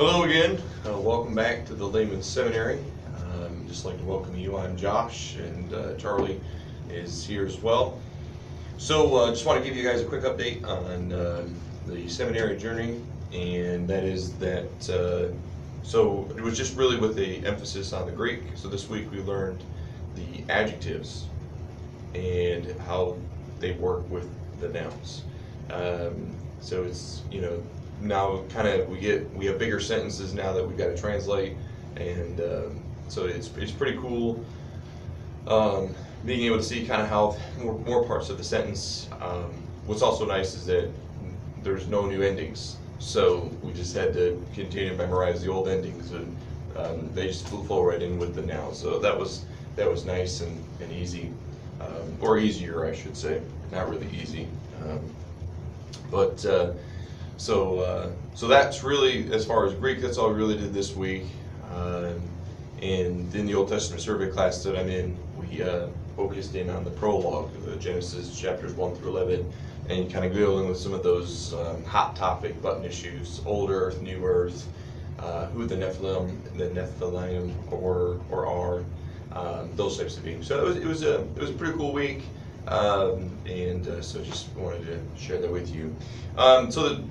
Hello again. Welcome back to the Layman Seminary. Just like to welcome you. I'm Josh, and Charlie is here as well. So just want to give you guys a quick update on the seminary journey, and that is that so it was just really with the emphasis on the Greek. So this week we learned the adjectives and how they work with the nouns. So it's, now kind of we have bigger sentences now that we've got to translate, and so it's pretty cool being able to see kind of how more parts of the sentence. What's also nice is that there's no new endings, so we just had to continue to memorize the old endings, and they just flow right in with the nouns. So that was nice and easy, or easier, I should say. Not really easy, but. So that's really, as far as Greek, that's all we really did this week. And in the Old Testament survey class that I'm in, we focused in on the prologue, Genesis chapters 1 through 11, and kind of dealing with some of those hot topic button issues: old Earth, new Earth, who the Nephilim or are, those types of things. So it was a pretty cool week. So just wanted to share that with you.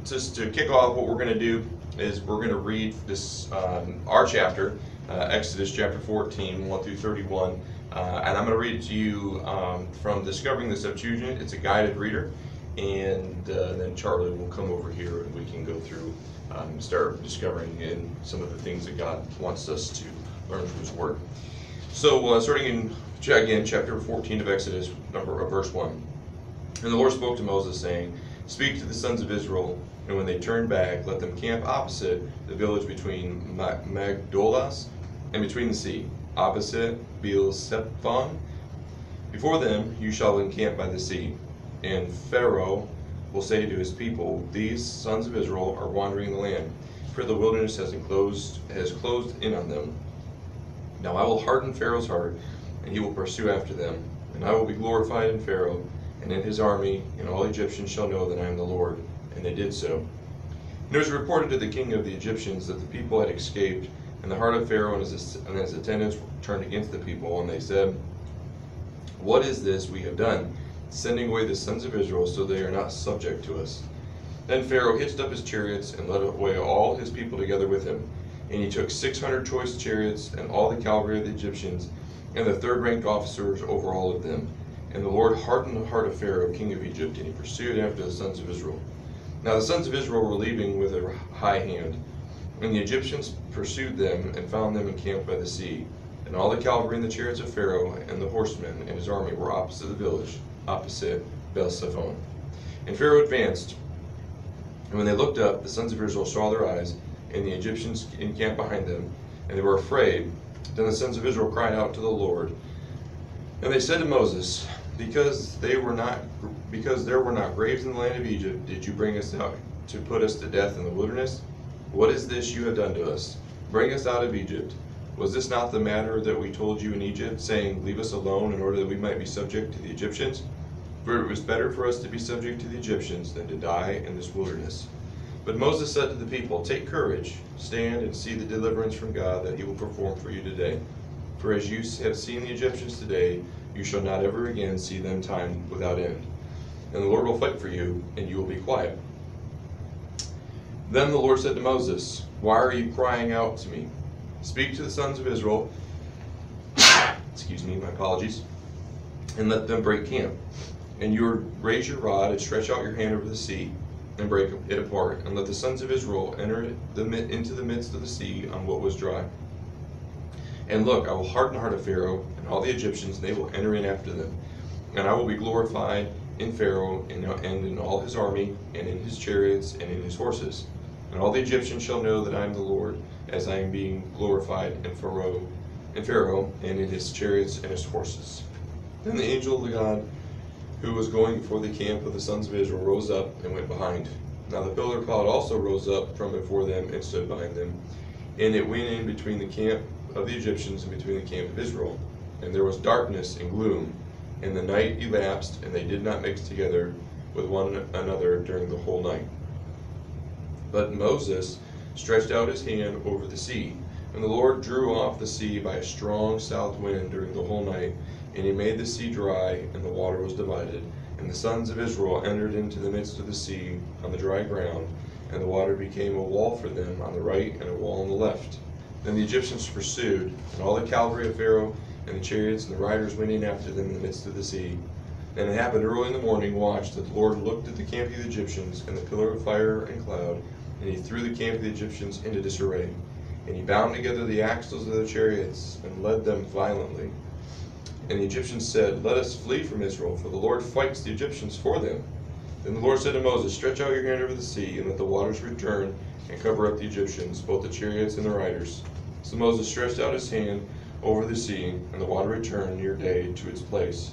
Just to kick off, what we're going to do is we're going to read this our chapter, Exodus chapter 14, 1 through 31, and I'm going to read it to you from Discovering the Septuagint. It's a guided reader, and then Charlie will come over here and we can go through, start discovering in some of the things that God wants us to learn from His Word. So starting in again, chapter 14 of Exodus, verse 1. And the Lord spoke to Moses, saying, "Speak to the sons of Israel, and when they turn back, let them camp opposite the village between Magdolas and between the sea, opposite Baal-Zephon. Before them you shall encamp by the sea. And Pharaoh will say to his people, These sons of Israel are wandering the land, for the wilderness has closed in on them. Now I will harden Pharaoh's heart, and he will pursue after them. And I will be glorified in Pharaoh and in his army, and all Egyptians shall know that I am the Lord." And they did so. And it was reported to the king of the Egyptians that the people had escaped, and the heart of Pharaoh and his attendants turned against the people. And they said, "What is this we have done, sending away the sons of Israel so they are not subject to us?" Then Pharaoh hitched up his chariots and led away all his people together with him. And he took 600 choice chariots and all the cavalry of the Egyptians, and the third-ranked officers over all of them. And the Lord hardened the heart of Pharaoh, king of Egypt, and he pursued after the sons of Israel. Now the sons of Israel were leaving with a high hand, and the Egyptians pursued them and found them encamped by the sea. And all the cavalry and the chariots of Pharaoh and the horsemen and his army were opposite the village, opposite Baal-Zephon. And Pharaoh advanced, and when they looked up, the sons of Israel saw their eyes, and the Egyptians encamped behind them, and they were afraid. Then the sons of Israel cried out to the Lord, and they said to Moses, Because there were not graves in the land of Egypt, did you bring us out to put us to death in the wilderness? What is this you have done to us? Bring us out of Egypt. Was this not the matter that we told you in Egypt, saying, Leave us alone in order that we might be subject to the Egyptians? For it was better for us to be subject to the Egyptians than to die in this wilderness. But Moses said to the people, Take courage, stand and see the deliverance from God that he will perform for you today. For as you have seen the Egyptians today, you shall not ever again see them time without end. And the Lord will fight for you, and you will be quiet. Then the Lord said to Moses, Why are you crying out to me? Speak to the sons of Israel, excuse me, my apologies, and let them break camp. And you raise your rod and stretch out your hand over the sea, and break it apart, and let the sons of Israel enter into the midst of the sea on what was dry. And look, I will harden the heart of Pharaoh and all the Egyptians, and they will enter in after them. And I will be glorified in Pharaoh and in all his army, and in his chariots, and in his horses. And all the Egyptians shall know that I am the Lord, as I am being glorified in Pharaoh, and in his chariots and his horses. Then the angel of the God who was going before the camp of the sons of Israel rose up and went behind. Now the pillar of cloud also rose up from before them and stood behind them. And it went in between the camp of the Egyptians and between the camp of Israel. And there was darkness and gloom, and the night elapsed, and they did not mix together with one another during the whole night. But Moses stretched out his hand over the sea. And the Lord drew off the sea by a strong south wind during the whole night, and he made the sea dry, and the water was divided. And the sons of Israel entered into the midst of the sea on the dry ground, and the water became a wall for them on the right and a wall on the left. Then the Egyptians pursued, and all the cavalry of Pharaoh, and the chariots and the riders went in after them in the midst of the sea. And it happened early in the morning watch that the Lord looked at the camp of the Egyptians in the pillar of fire and cloud, and he threw the camp of the Egyptians into disarray. And he bound together the axles of their chariots and led them violently. And the Egyptians said, Let us flee from Israel, for the Lord fights the Egyptians for them. Then the Lord said to Moses, Stretch out your hand over the sea, and let the waters return, and cover up the Egyptians, both the chariots and the riders. So Moses stretched out his hand over the sea, and the water returned near day to its place.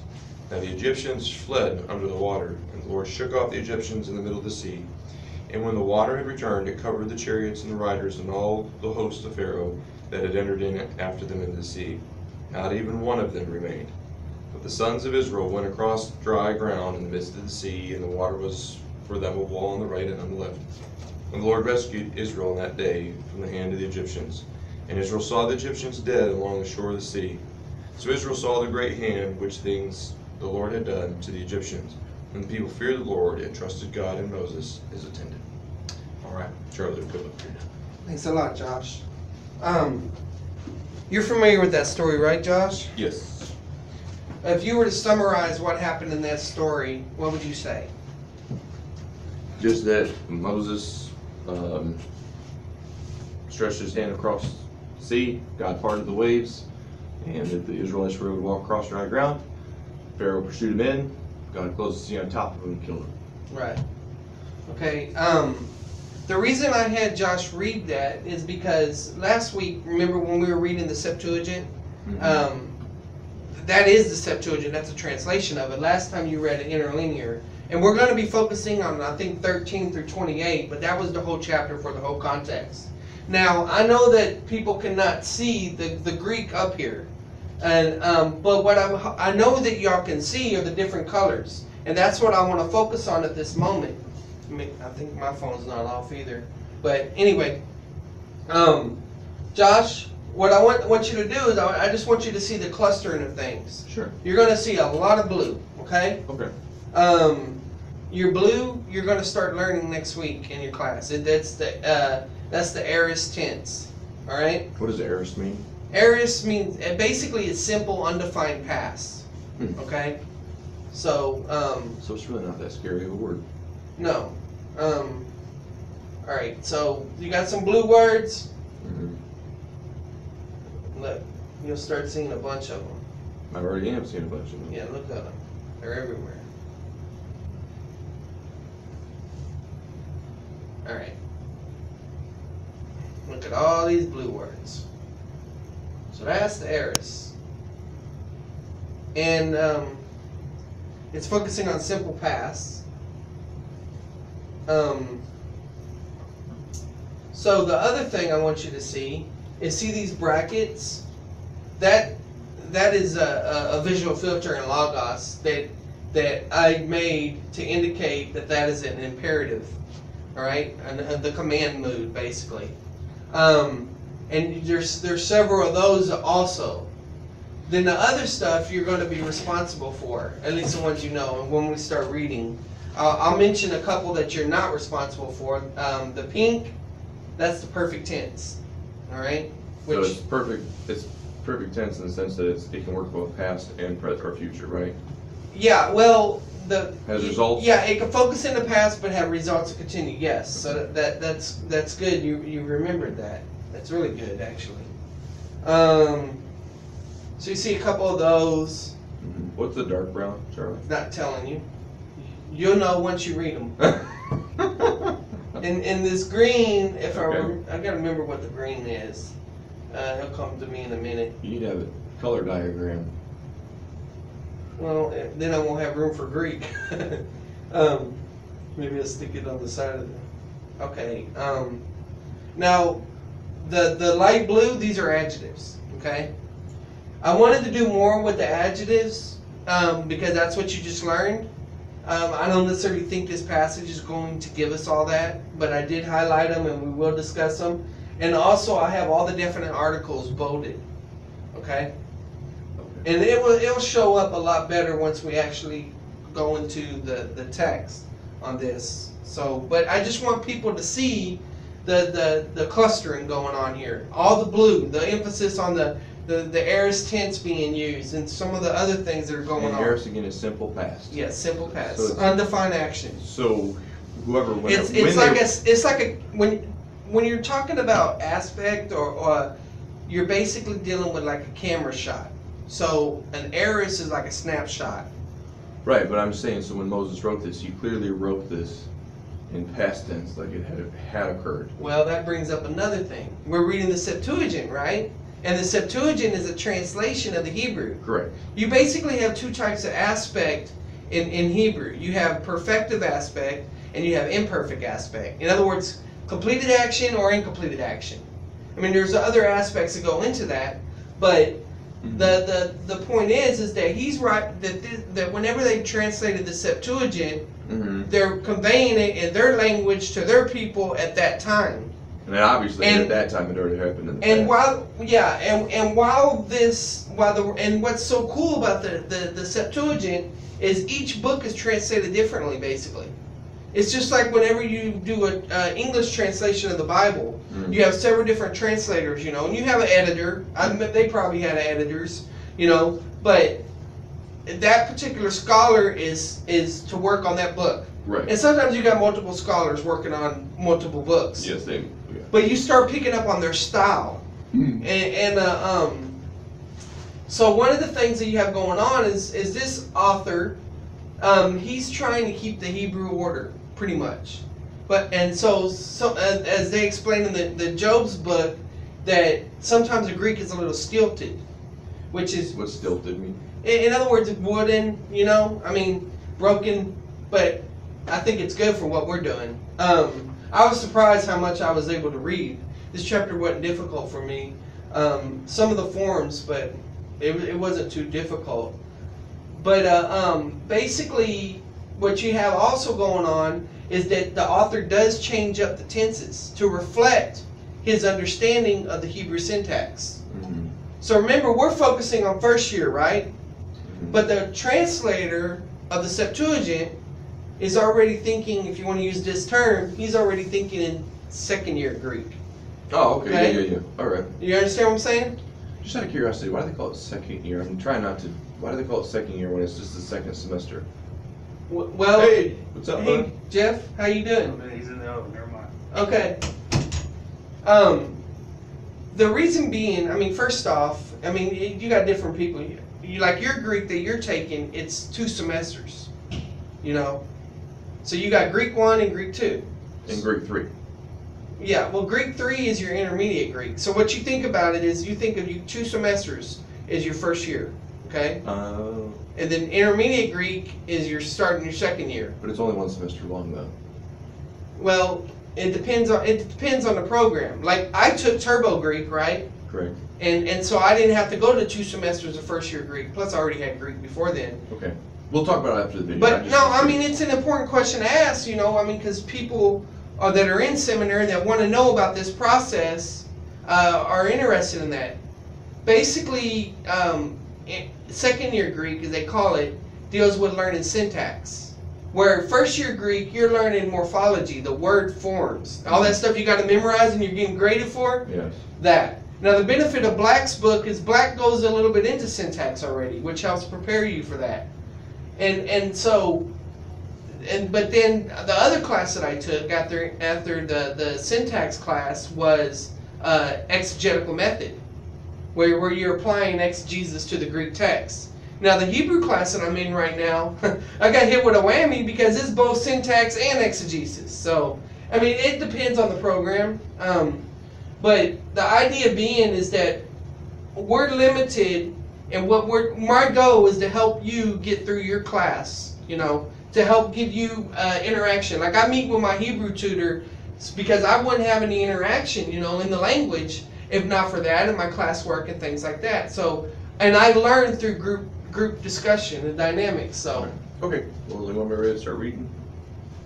Now the Egyptians fled under the water, and the Lord shook off the Egyptians in the middle of the sea. And when the water had returned, it covered the chariots and the riders and all the host of Pharaoh that had entered in after them into the sea. Not even one of them remained. But the sons of Israel went across dry ground in the midst of the sea, and the water was for them a wall on the right and on the left. And the Lord rescued Israel in that day from the hand of the Egyptians. And Israel saw the Egyptians dead along the shore of the sea. So Israel saw the great hand which things the Lord had done to the Egyptians. And the people feared the Lord and trusted God and Moses, his attendant. All right, Charlie, good look here. Thanks a lot, Josh. You're familiar with that story, right, Josh? Yes. If you were to summarize what happened in that story, what would you say? Just that Moses stretched his hand across the sea, God parted the waves, and that the Israelites were able to walk across dry ground. Pharaoh pursued him in, God closed the sea on top of him and killed him. Right. Okay. The reason I had Josh read that is because last week, remember when we were reading the Septuagint? Mm-hmm. That is the Septuagint. That's a translation of it. Last time you read it interlinear. And we're going to be focusing on, I think, 13 through 28, but that was the whole chapter for the whole context. Now, I know that people cannot see the Greek up here. And but what I know that y'all can see are the different colors. And that's what I want to focus on at this moment. I think my phone's not off either. But anyway, Josh, what I want you to do is I just want you to see the clustering of things. Sure. You're going to see a lot of blue, okay? Okay. Your blue, you're going to start learning next week in your class. That's the aorist tense, all right? What does aorist mean? Aorist means, basically it's simple, undefined past, okay? So it's really not that scary of a word. No. All right, so you got some blue words. Mm-hmm. Look, you'll start seeing a bunch of them. I already am seeing a bunch of them. Yeah, look at them. They're everywhere. All right. Look at all these blue words. So that's the aorist. And it's focusing on simple past. So the other thing I want you to see is these brackets. That is a visual filter in Logos that I made to indicate that is an imperative, all right, and the command mood basically. And there's several of those also. Then the other stuff you're going to be responsible for, at least the ones you know. And when we start reading, I'll mention a couple that you're not responsible for. The pink, that's the perfect tense. All right. So it's perfect. It's perfect tense in the sense that it can work both past and present or future, right? Yeah. Well, has results. Yeah, it can focus in the past but have results to continue. Yes. So that's good. You remembered that. That's really good, actually. So you see a couple of those. Mm-hmm. What's the dark brown, Charlie? Not telling you. You'll know once you read them. In this green, if okay. I gotta remember what the green is. It'll come to me in a minute. You need to have a color diagram. Well, then I won't have room for Greek. Maybe I'll stick it on the side of the. Okay. Now, the light blue, these are adjectives. Okay. I wanted to do more with the adjectives because that's what you just learned. I don't necessarily think this passage is going to give us all that, but I did highlight them and we will discuss them. And also I have all the definite articles bolded, okay? And it'll show up a lot better once we actually go into the text on this. So, but I just want people to see the clustering going on here. All the blue, the emphasis on the aorist tense being used, and some of the other things that are going on. Aorist again is simple past. Yes, simple past. So undefined action. So whoever When you're talking about aspect or you're basically dealing with like a camera shot. So an aorist is like a snapshot. Right, but I'm saying, so when Moses wrote this, he clearly wrote this in past tense, like it had occurred. Well, that brings up another thing. We're reading the Septuagint, right? And the Septuagint is a translation of the Hebrew. Correct. You basically have two types of aspect in Hebrew. You have perfective aspect and you have imperfect aspect. In other words, completed action or incompleted action. I mean, there's other aspects that go into that, but the point is that he's right that whenever they translated the Septuagint, they're conveying it in their language to their people at that time. And obviously at that time it already happened in the and past. And what's so cool about the Septuagint is each book is translated differently, basically. It's just like whenever you do an English translation of the Bible, you have several different translators, you know, and you have an editor. They probably had editors, you know, but that particular scholar is to work on that book. Right. And sometimes you got multiple scholars working on multiple books. Yes, yeah. But you start picking up on their style. So one of the things that you have going on is this author, he's trying to keep the Hebrew order, pretty much. So as they explain in the Job's book, that sometimes the Greek is a little stilted, which is... What stilted mean? In other words, wooden, you know, I mean, broken, but I think it's good for what we're doing. I was surprised how much I was able to read. This chapter wasn't difficult for me. Some of the forms, but it wasn't too difficult. But basically, what you have also going on is that the author does change up the tenses to reflect his understanding of the Hebrew syntax. So remember, we're focusing on first year, right? But the translator of the Septuagint is already thinking, if you want to use this term, he's already thinking in second year Greek. Oh, okay. Yeah. All right. You understand what I'm saying? Just out of curiosity, why do they call it second year? I'm trying not to. Why do they call it second year when it's just the second semester? Well, hey, what's up, hey, bud? Jeff, how you doing? He's in the oven. Never mind. Okay. The reason being, I mean, first off, I mean, you got different people. You like your Greek that you're taking, it's 2 semesters, you know. So you got Greek 1 and Greek 2. And Greek 3. Yeah, well, Greek 3 is your intermediate Greek. So what you think about it is you think of 2 semesters is your first year, okay? And then intermediate Greek is your starting your second year. But it's only 1 semester long, though. Well, it depends on the program. Like I took Turbo Greek, right? Correct. And so I didn't have to go to 2 semesters of first year Greek. Plus, I already had Greek before then. Okay. We'll talk about it after the video. But no, I mean, it's an important question to ask, you know, I mean, because people that are in seminary that want to know about this process are interested in that. Basically, second year Greek, as they call it, deals with learning syntax. Where first year Greek, you're learning morphology, the word forms. All that stuff you got to memorize and you're getting graded for. Yes. That. Now, the benefit of Black's book is Black goes a little bit into syntax already, which helps prepare you for that. But then the other class that I took after the syntax class was exegetical method, where you're applying exegesis to the Greek text. Now the Hebrew class that I'm in right now, I got hit with a whammy because it's both syntax and exegesis. So I mean, it depends on the program. But the idea being is that we're limited, and my goal is to help you get through your class, you know, to help give you interaction. Like I meet with my Hebrew tutor because I wouldn't have any interaction, you know, in the language if not for that and my classwork and things like that. So, and I learned through group discussion and dynamics. So, Okay, well, then when we're ready to start reading.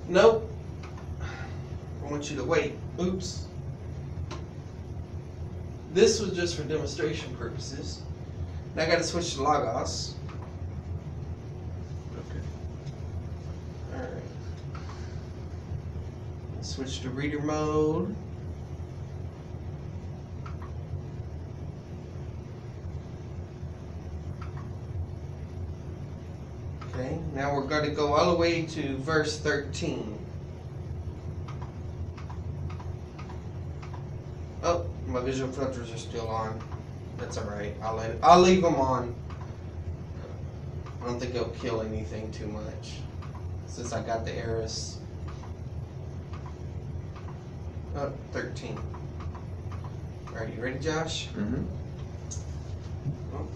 Nope. I want you to wait. Oops. This was just for demonstration purposes. Now I gotta switch to Logos. Okay. Alright. Switch to reader mode. Okay, now we're going to go all the way to verse 13. Oh, my visual filters are still on. That's alright. I'll leave them on. I don't think it'll kill anything too much since I got the Eris. Oh, 13. Alright, you ready, Josh? Mm-hmm. Oh.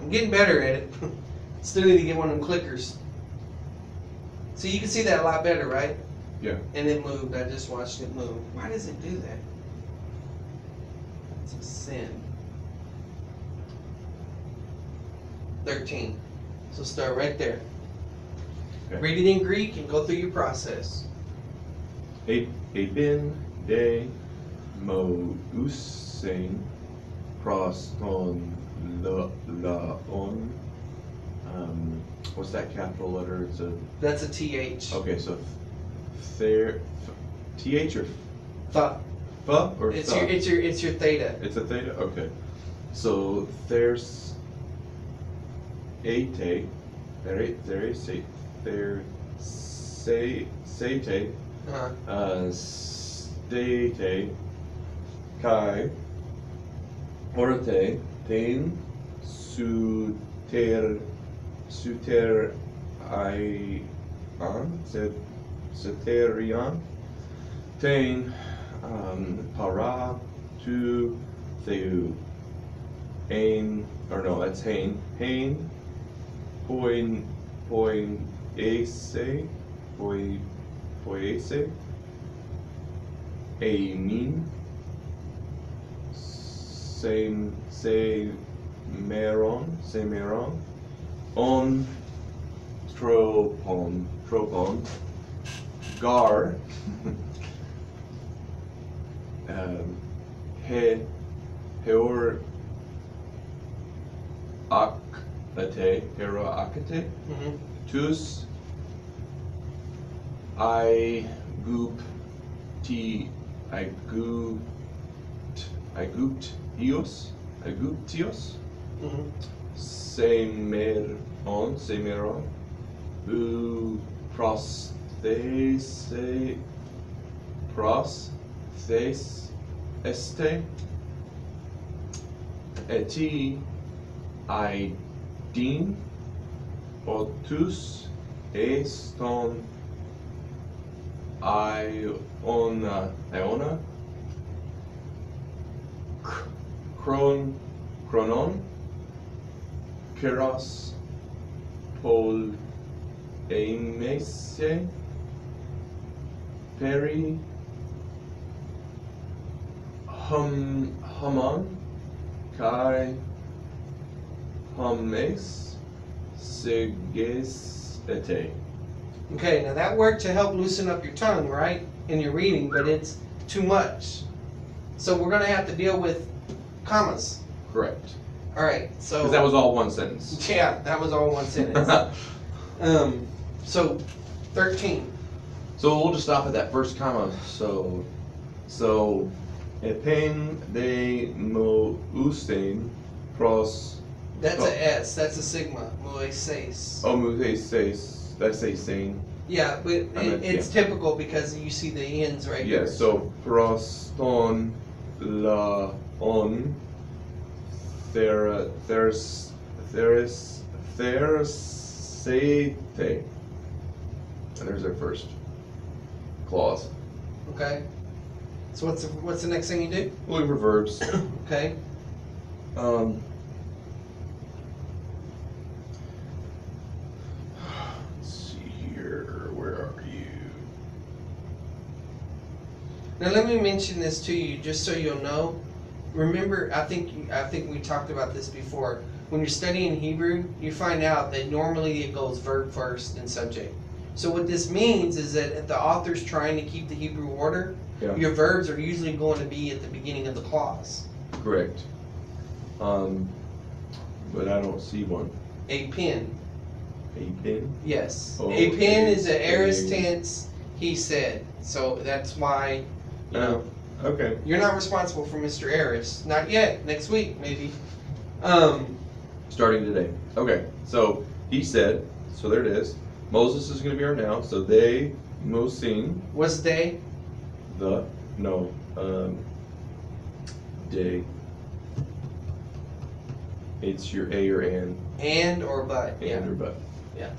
I'm getting better at it. Still need to get one of them clickers. So you can see that a lot better, right? Yeah. And it moved. I just watched it move. Why does it do that? It's a sin. 13. So start right there. Okay. Read it in Greek and go through your process. Ebin de Mousen proston laon. What's that capital letter? It's a. That's a TH. Okay, so there, TH or Th- or it's th? it's your theta. It's a theta. Okay, so there's ate, there sate, Uh-huh. state, kai, orate, tain, suter, Soterion, tain, para, tu, theu, ain, or no, that's hain, poiese, amin, semeron, on, tropon, gar, heor, akate, Mm-hmm. tus, iguptios, Mm-hmm. semeron, u prosthese este, eti aidin, otus eston iona, chronon, keros, pol emese, peri, humon, kai, hummes, segesete. Okay, now that worked to help loosen up your tongue, right? In your reading, but it's too much. So we're gonna have to deal with commas. Correct. Alright, so. Because that was all one sentence. Yeah, that was all one sentence. So 13. So we'll just stop at that first comma. So epen de mousen pros. That's a S, that's a sigma. Moises. Oh, mouses. That's a sane. Yeah, but it's yeah. typical because you see the ends right Yeah. here. So proston la on. There's sate. And there's our first clause. Okay. So what's the next thing you do? We'll look for verbs. Okay. Let's see here. Where are you? Now let me mention this to you, just so you'll know. Remember, I think we talked about this before. when you're studying Hebrew, you find out that normally it goes verb first and subject. So what this means is that if the author's trying to keep the Hebrew order, your verbs are usually going to be at the beginning of the clause. Correct. But I don't see one. A pen. A pen? Yes. Oh, a pen is an a- aorist tense, he said. So that's why Oh, okay. you're not responsible for Mr. Aorist. Not yet. Next week, maybe. Starting today. Okay, so he said, so there it is. Moses is going to be our noun, so they, Mosin, What's they? day. It's your a or an. And or but. Yeah. And or but. Yeah.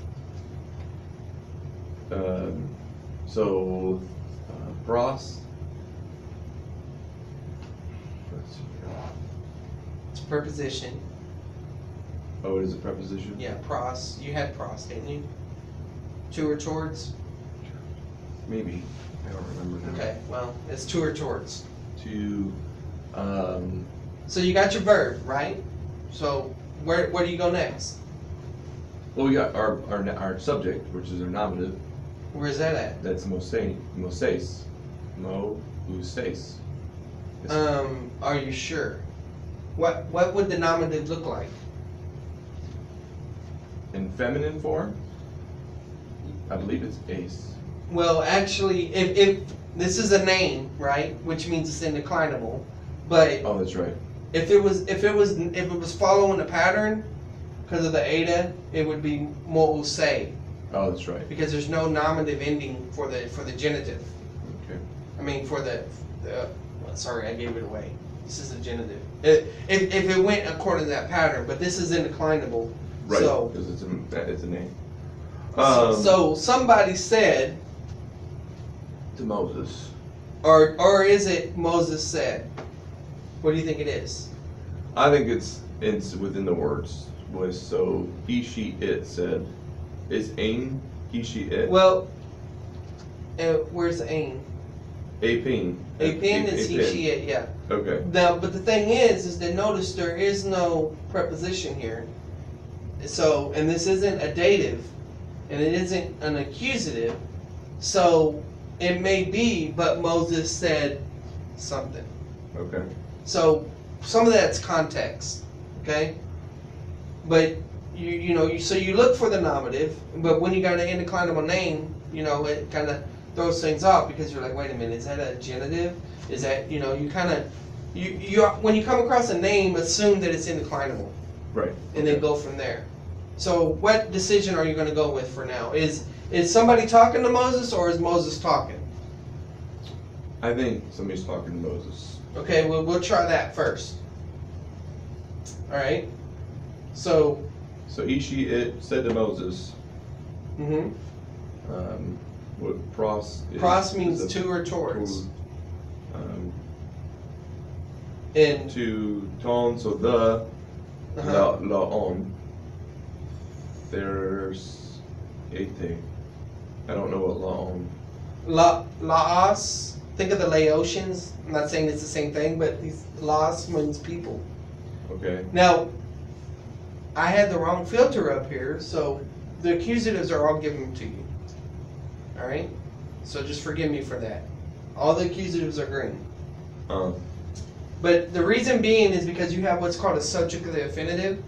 So, pros. Let's see here. It's a preposition. Oh, it is a preposition? Yeah, pros. You had pros, didn't you? To or towards? Maybe. I don't remember now. Okay, well, it's to or towards. To, So you got your verb, right? So where do you go next? well, we got our subject, which is our nominative. Where's that at? That's Moses. Moses. Are you sure? What would the nominative look like? In feminine form, I believe it's ace. Well, actually, if this is a name, right, which means it's indeclinable, but Oh, that's right. if it was following a pattern, because of the eta, it would be mo'usei, Oh, that's right. because there's no nominative ending for the genitive. Okay. I mean, for the well, sorry, I gave it away. This is the genitive. If it went according to that pattern, but this is indeclinable. Right. So, Because it's a name. so somebody said, To Moses. or is it Moses said? What do you think it is? I think it's within the words. Was so he, she, it said. Is ain he, she, it? Well, where's the aim? Apin. Apin is he, she, it. Yeah. Okay. Now, but the thing is that notice there is no preposition here. So, and this isn't a dative, and it isn't an accusative. So, it may be, but Moses said something. Okay. So, some of that's context, okay? But so you look for the nominative, but when you got an indeclinable name, it kind of throws things off because you're like, wait a minute, is that a genitive? Is that you kind of when you come across a name, assume that it's indeclinable, Right. and then go from there. So, what decision are you going to go with for now? Is somebody talking to Moses, or is Moses talking? I think somebody's talking to Moses. Okay, we'll try that first. All right. So. So he, she, it said to Moses. Mm-hmm. What pros is? Pros means is to or towards. To, And to ton, so the la on. There's ete. I don't know what la on. Laos. Think of the Laotians. I'm not saying it's the same thing, but these Laos means people. Okay. Now, I had the wrong filter up here, so the accusatives are all given to you. All right. So just forgive me for that. All the accusatives are green. But the reason being is because you have what's called a subject of the infinitive,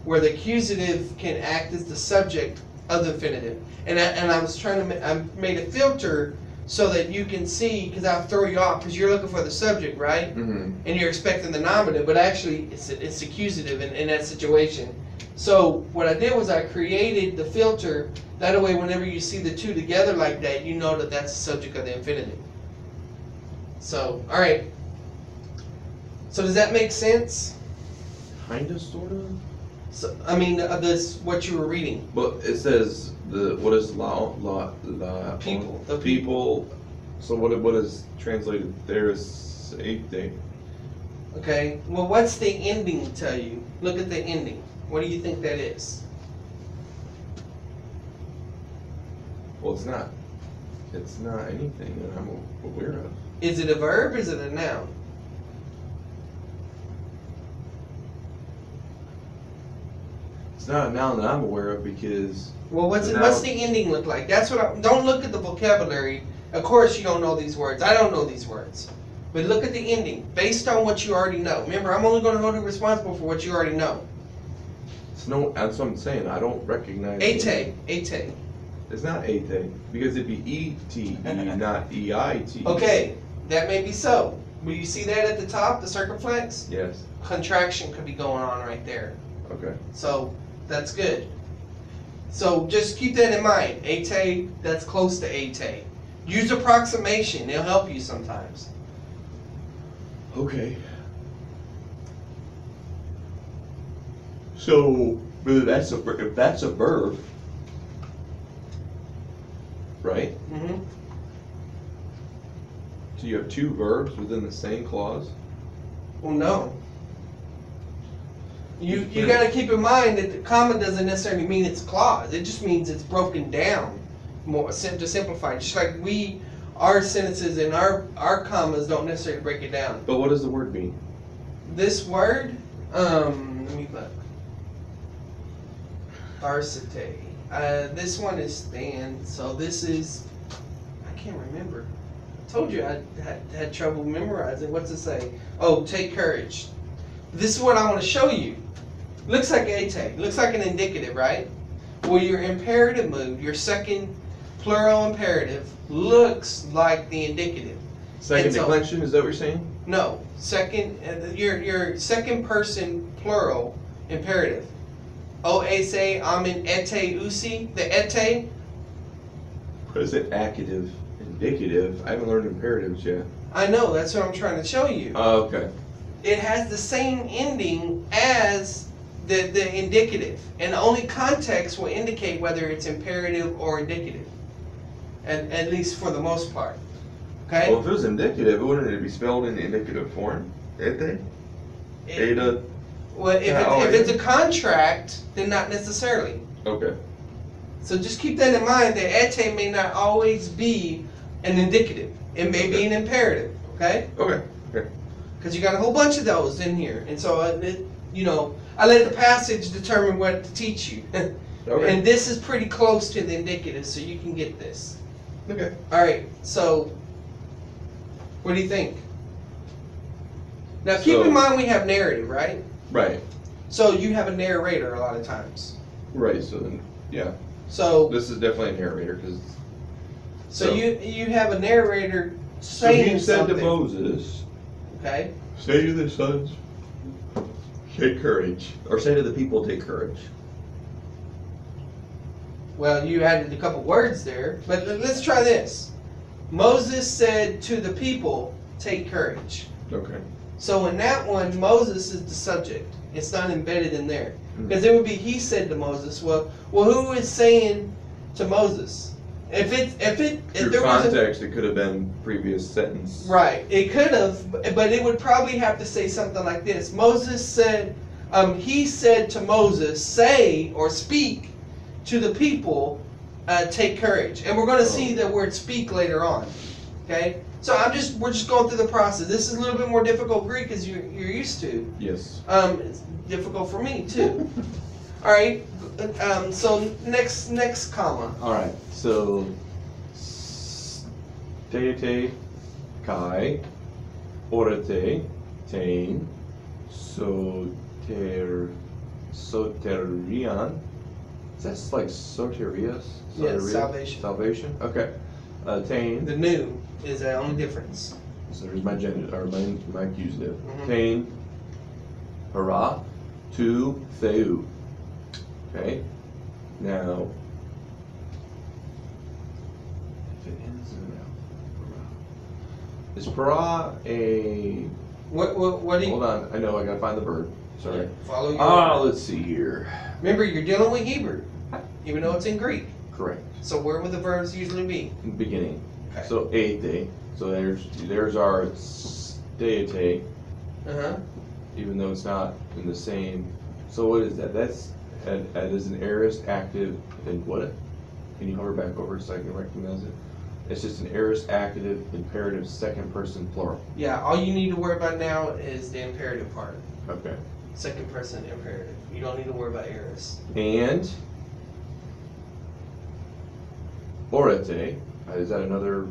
where the accusative can act as the subject of the infinitive. And I was trying to, I made a filter so that you can see, because I'll throw you off, because you're looking for the subject, right? Mm-hmm. And you're expecting the nominative, but actually it's accusative in that situation. So what I did was I created the filter, that way whenever you see the two together like that, you know that that's the subject of the infinitive. So, all right. So does that make sense? Kinda, sorta. So, I mean, this what you were reading. But it says what is la People. The people. So what is translated there is ete. Okay. Well, what's the ending tell you? Look at the ending. What do you think that is? Well, it's not. It's not anything that I'm aware of. Is it a verb? Or is it a noun? It's not a noun that I'm aware of because Well, what's The what's noun- the ending look like? That's what don't look at the vocabulary. Of course you don't know these words. I don't know these words. But look at the ending, based on what you already know. Remember, I'm only going to hold you responsible for what you already know. it's no. That's what I'm saying. I don't recognize. Ate, ate. It's not ete because it'd be ete, not eit. Okay, that may be so. Will you see that at the top, the circumflex? Yes. Contraction could be going on right there. Okay. So that's good. So just keep that in mind. Ate, that's close to ate. Use approximation. It'll help you sometimes. Okay. So, if that's a verb, right? Mm-hmm. So you have two verbs within the same clause? Well, no. You got to keep in mind that the comma doesn't necessarily mean it's a clause. It just means it's broken down more to simplify. Just like our sentences and our commas don't necessarily break it down. But what does the word mean? This word, let me look. Varsity. This one is stand. So this is, I can't remember. I told you I had trouble memorizing. What's it say? Oh, take courage. This is what I want to show you. Looks like ate. Looks like an indicative, right? Well, your imperative mood, your second plural imperative, looks like the indicative. Second And so- declension, is that what you're saying? No, second, your second person plural imperative. O ese amen ete usi. The ete, What is it? Accative, indicative. I haven't learned imperatives yet. I know, that's what I'm trying to show you. Oh, okay. It has the same ending as the indicative, and only context will indicate whether it's imperative or indicative, at least for the most part. Okay? Well, if it was indicative, wouldn't it be spelled in the indicative form? Ete? Eta? Well, if it's a contract, then not necessarily. Okay. So just keep that in mind that ete may not always be an indicative. It may be an imperative. Okay? Okay. Okay. Because you got a whole bunch of those in here, and so I let the passage determine what to teach you. Okay. And this is pretty close to the indicative, so you can get this. Okay. All right. So, what do you think? Now, keep in mind we have narrative, right? Right. So you have a narrator a lot of times. Right. So then, yeah. So This is definitely a narrator because. you have a narrator So saying he said something. to Moses, Okay. "Say to the sons, take courage," or say to the people, "Take courage." Well, you added a couple words there, but let's try this. Moses said to the people, "Take courage." Okay. So in that one, Moses is the subject. It's not embedded in there. Mhm. Because it would be he said to Moses. Well, who is saying to Moses? If Through there was context, it could have been previous sentence. right, it could have, but it would probably have to say something like this. Moses said, he said to Moses, say or speak to the people, take courage. And we're going to see the word speak later on. Okay. So we're just going through the process. This is a little bit more difficult Greek as you're used to. Yes. It's difficult for me too. All right. So next comma. All right. So, teite, kai, orate, tein, soterian. Is that like soterias? Yes, Soteria? salvation. Salvation. Okay. Tein. The new is the only difference. So there's my gender or my accusative. Mhm. Tein, hara, tu, theu. Okay. Now, if it ends in an L, is para a? What do you Hold on, I know I gotta find the verb. Sorry. follow your? Let's see here. Remember, you're dealing with Hebrew, even though it's in Greek. Correct. So where would the verbs usually be? In the beginning. Okay. So ete. So there's our deite, Uh-huh. even though it's not in the same. So what is that? That's as an aorist active and what? Can you hover back over so I can recognize it? It's just an aorist active imperative second person plural. Yeah, all you need to worry about now is the imperative part. Okay. second person imperative. You don't need to worry about aorist. And orate, is that another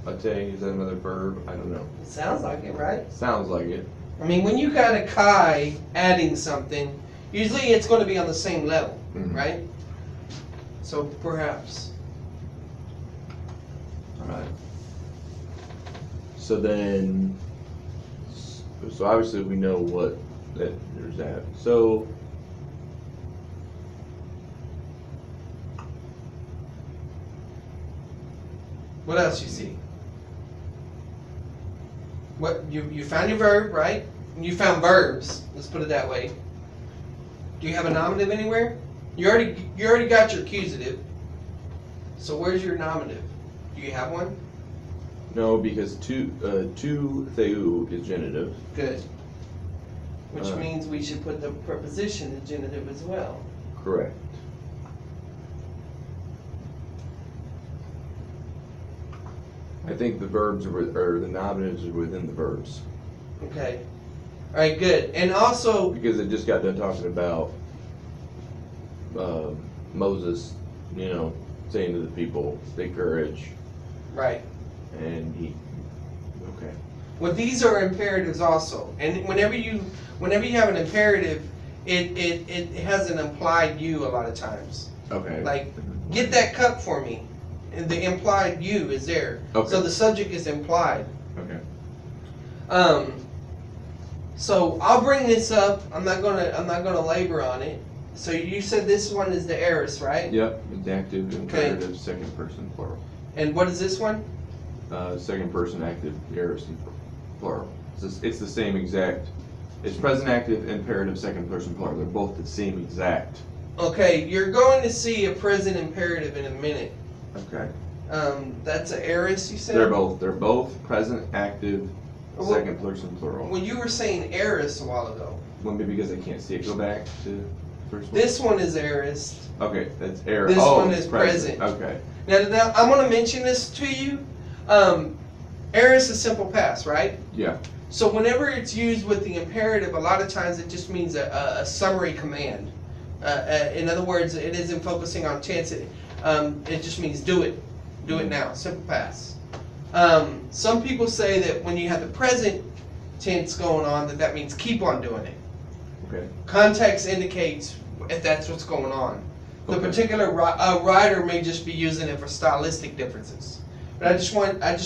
ate? Is that another verb? I don't know. It sounds like it, right? Sounds like it. I mean, when you got a chi adding something, usually it's going to be on the same level, right? So perhaps. Alright. So then, so obviously we know what that there's that. So What else you see? What you found your verb, right? You found verbs. Let's put it that way. Do you have a nominative anywhere? You already got your accusative. So where's your nominative? Do you have one? no, because to theou is genitive. Good. Which means we should put the preposition in genitive as well. Correct. I think the verbs or the nominatives are within the verbs. Okay. All right. Good. And also, Because it just got done talking about Moses, saying to the people, "Take courage," right. and he. Okay. Well, these are imperatives also, and whenever you have an imperative, it has an implied you a lot of times. Okay. Like, get that cup for me, and the implied you is there. Okay. So the subject is implied. Okay. So I'll bring this up. I'm not gonna labor on it. So you said this one is the aorist, right? Yep. It's active, imperative, second person, plural. And what is this one? Second person active, aorist, plural. It's the same exact. It's present active, imperative, second person, plural. They're both the same exact. Okay, you're going to see a present imperative in a minute. Okay. That's an aorist, you said? They're both present active, Well- second person, plural. Well, you were saying aorist a while ago. Well, maybe because I can't see it. Go back to the first one. This one is aorist. Okay, that's aorist. This one it's is present. Okay. Now I'm going to mention this to you. Aorist is simple past, right? Yeah. So whenever it's used with the imperative, a lot of times it just means a summary command. In other words, it isn't focusing on tense. It just means do it. Do it now. Simple past. Some people say that when you have the present tense going on, that means keep on doing it. Okay. Context indicates if that's what's going on. The Okay. particular writer may just be using it for stylistic differences. But I just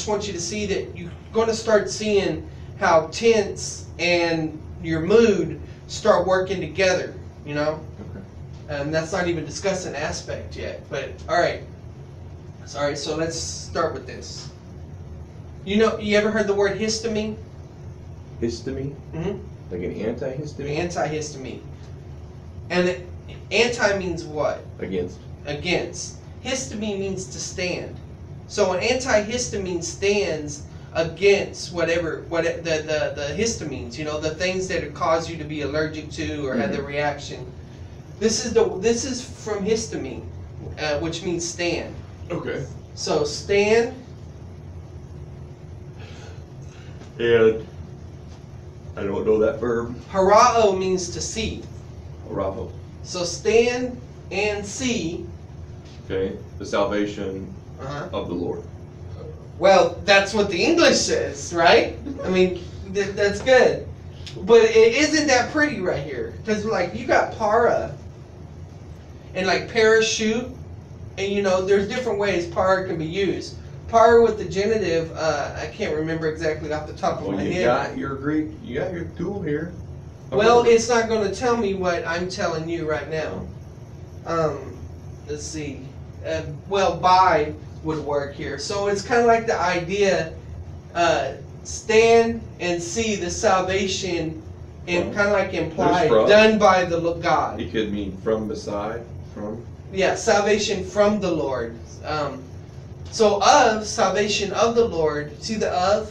want you to see that you're going to start seeing how tense and your mood start working together. Okay. And that's not even discussing aspect yet. But all right. Sorry. So let's start with this. You ever heard the word histamine? Histamine? Mm-hmm. Like an antihistamine? Antihistamine. And anti means what? Against. Against. Histamine means to stand. So an antihistamine stands against what the histamines, the things that cause you to be allergic to or have the reaction. This is from histamine, which means stand. Okay. So stand. And I don't know that verb. Harao means to see. Bravo. So stand and see. Okay. The salvation of the Lord. Well, that's what the English says, right? I mean, that's good. But it isn't that pretty right here. Because, you got para and, parachute. And, there's different ways para can be used. Para with the genitive, I can't remember exactly off the top of my head. You got your Greek, you got your tool here. Well, it's not going to tell me what I'm telling you right now. Let's see. By would work here. So it's kind of like the idea, stand and see the salvation, and kind of like implied, done by the God. It could mean from, beside, from. Yeah, salvation from the Lord. So of, salvation of the Lord. See the of?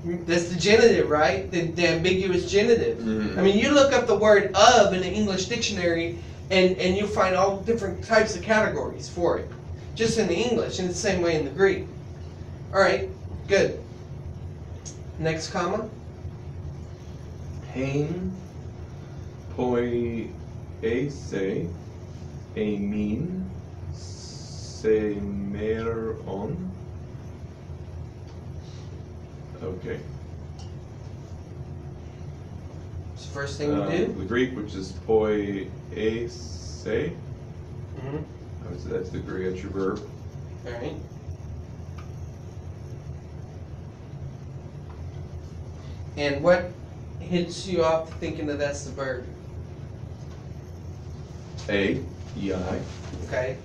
That's the genitive, right? The ambiguous genitive. Mm-hmm. I mean, you look up the word of in the English dictionary, and you'll find all different types of categories for it. Just in the English, and the same way in the Greek. All right, good. Next comma. Pain. poiese, amin, semeron. Okay. It's the first thing you do. The Greek, which is poiese, Mm-hmm. that's the Greek, that's your verb. All right. And what hits you off thinking that that's the verb? A, E-I. Okay.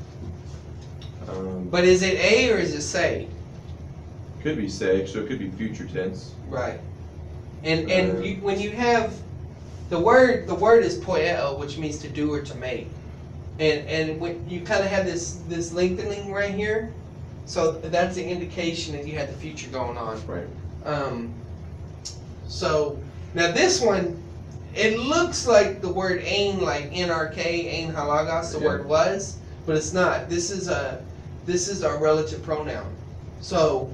But is it a or is it say? Could be say, so it could be future tense. Right. And when you have the word is poieo, which means to do or to make. And when you kind of have this lengthening right here, so that's the indication that you had the future going on. Right. So now this one, it looks like the word ain, like NRK, ain halagos, the word was, but it's not. This is our relative pronoun. So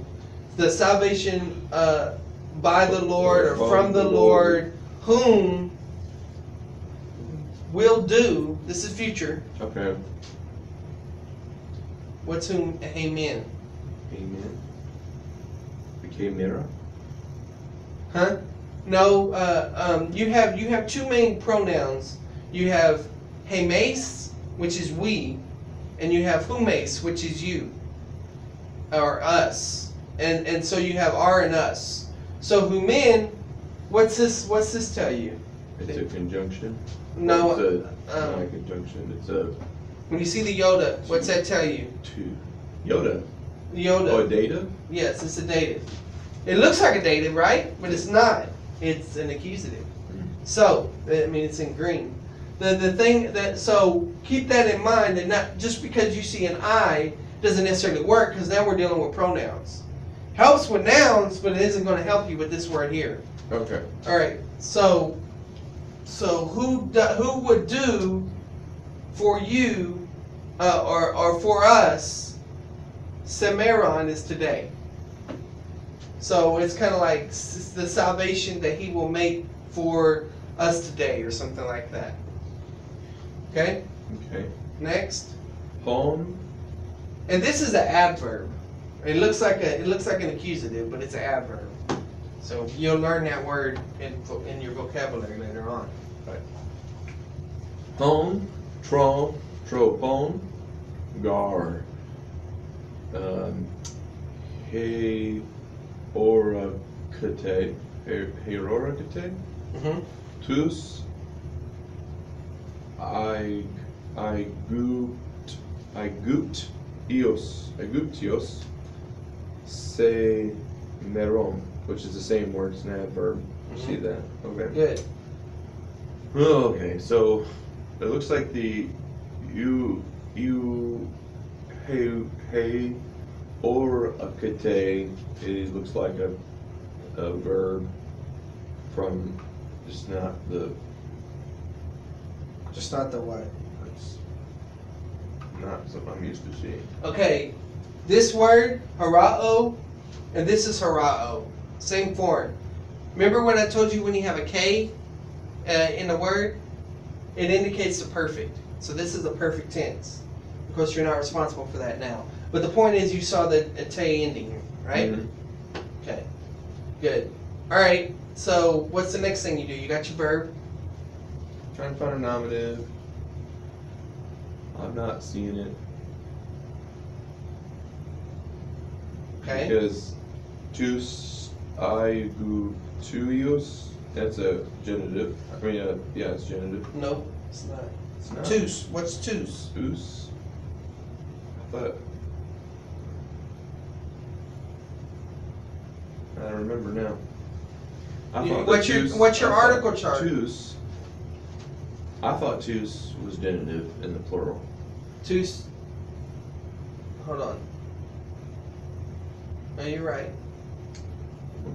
the salvation by the Lord or from the Lord, whom will do. This is future. Okay. What's whom? Amen. Amen. Became mirror. Huh? No. You have two main pronouns. You have hemes, which is we, and you have humes, which is you, or us. And so you have are and us. So humen, what's this tell you? It's a conjunction. No. It's not a conjunction. It's a When you see the Yoda, what's that tell you? two. Yoda. Yoda. Oh, a dative? Yes, it's a dative. It looks like a dative, right? But it's not. It's an accusative. So, I mean, it's in green. The thing that, so keep that in mind, that not just because you see an I doesn't necessarily work, because now we're dealing with pronouns. Helps with nouns, but it isn't going to help you with this word here. Okay. All right. So who would do for you or for us? Semeron is today. So it's kind of like the salvation that he will make for us today, or something like that. Okay. Okay. Next. Home. And this is an adverb. It looks like an accusative, but it's an adverb. So you'll learn that word in your vocabulary later on. Right. Home. Tropon. Gar. Hey. Oracate. Heroracate. Mm-hmm. Tus. Aiguptios. Se meron, which is the same word, it's an adverb. You see that? Okay. Good. Okay, so it looks like the hey or akate, it looks like a verb from just not the what? it's not something I'm used to seeing. Okay, this word, harao, and this is harao. Same form. Remember when I told you when you have a K in a word, it indicates the perfect. So this is the perfect tense. Of course, you're not responsible for that now. But the point is you saw the te ending, right? Mhm. Okay, good. All right, so what's the next thing you do? You got your verb. Trying to find a nominative. I'm not seeing it. Okay. Because tus aigutuios, that's a genitive. I mean, yeah, it's genitive. No, it's not. It's not. Tus. What's tus? Us. I thought. I don't remember now. What's your article chart? Tus. I thought tus was genitive in the plural. Tus. Hold on. No, you're right.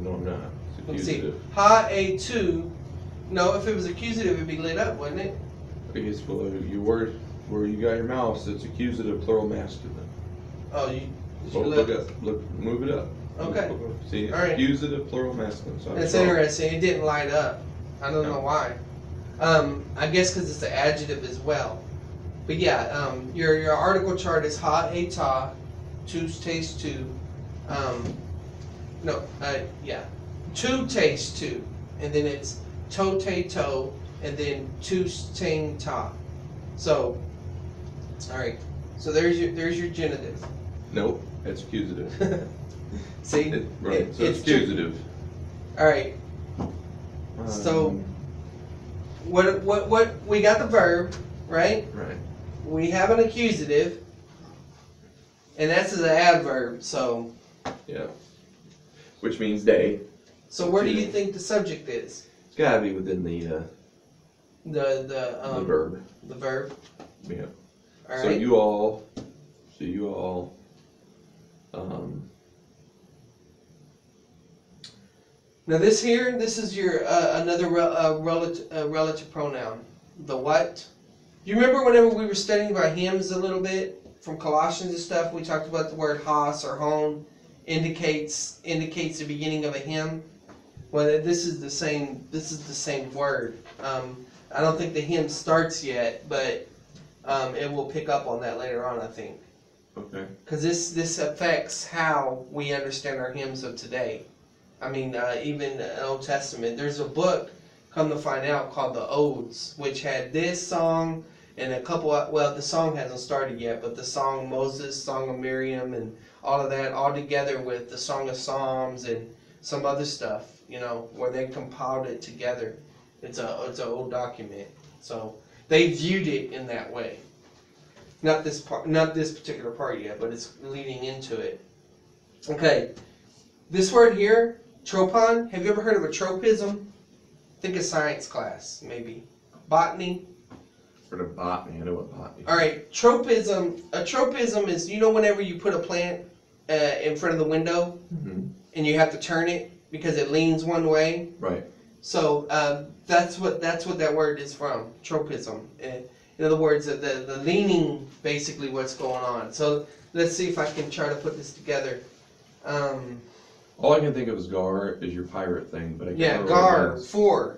No, I'm not. It's Let's see. accusative. Ha a tu. No, if it was accusative, it'd be lit up, wouldn't it? Because your word where you got your mouse, it's accusative plural masculine. Oh, you. Oh, look up. Look, move it up. Okay. See, All right. accusative plural masculine. So That's interesting. It didn't light up. I don't know why. I guess because it's an adjective as well. But yeah, your article chart is ha, a, ta, tus, taste, tu. Yeah. Tu, taste, tu. And then it's to, te, to, and then tus, ting, ta. So, alright. So there's your genitive. Nope, that's accusative. See? Right, so it's accusative. Alright. So, what, we got the verb, right? Right. We have an accusative, and that's an adverb, so. Yeah. Which means they. So where do you think the subject is? It's gotta be within the verb. The verb? Yeah. Alright. So you all, Now this is your, another relative pronoun. The what? You remember whenever we were studying about hymns a little bit, from Colossians and stuff, we talked about the word has or hon indicates the beginning of a hymn? Well, this is the same word. I don't think the hymn starts yet, but it will pick up on that later on, I think. okay. Because this affects how we understand our hymns of today. I mean, even the Old Testament. There's a book, come to find out, called the Odes, which had this song and a couple of, well, the song hasn't started yet, but the song Moses, Song of Miriam, and all of that, all together with the Song of Psalms and some other stuff, you know, where they compiled it together. It's an old document. So they viewed it in that way. Not this particular part yet, but it's leading into it. Okay, this word here, tropon. Have you ever heard of a tropism? Think of science class, maybe. Botany. For the botany, I know what botany. All right, tropism. A tropism is, you know, whenever you put a plant in front of the window, and you have to turn it because it leans one way. Right. So that's what that word is from. Tropism. In other words, the leaning, basically, what's going on. So let's see if I can try to put this together. All I can think of is gar is your pirate thing, but I can't remember gar, what it is. for.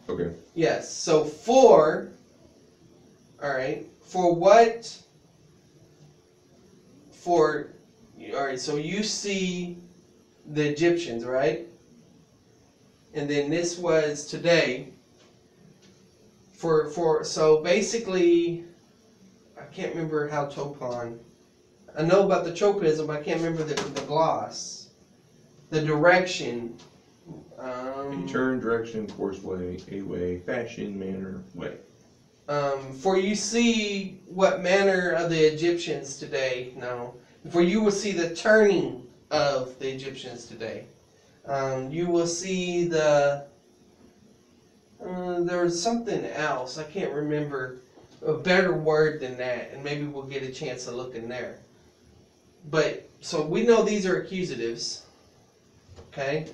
Okay. Yes, so for, alright, for what, alright, so you see the Egyptians, right? And then this was today, so basically, I can't remember how topon, I know about the tropism, but I can't remember the gloss. The direction. A turn, direction, course, way, a way, fashion, manner, way. For you see what manner of the Egyptians today. No. For you will see the turning of the Egyptians today. You will see the. There's something else. I can't remember a better word than that, and maybe we'll get a chance to look in there. But so we know these are accusatives. Okay,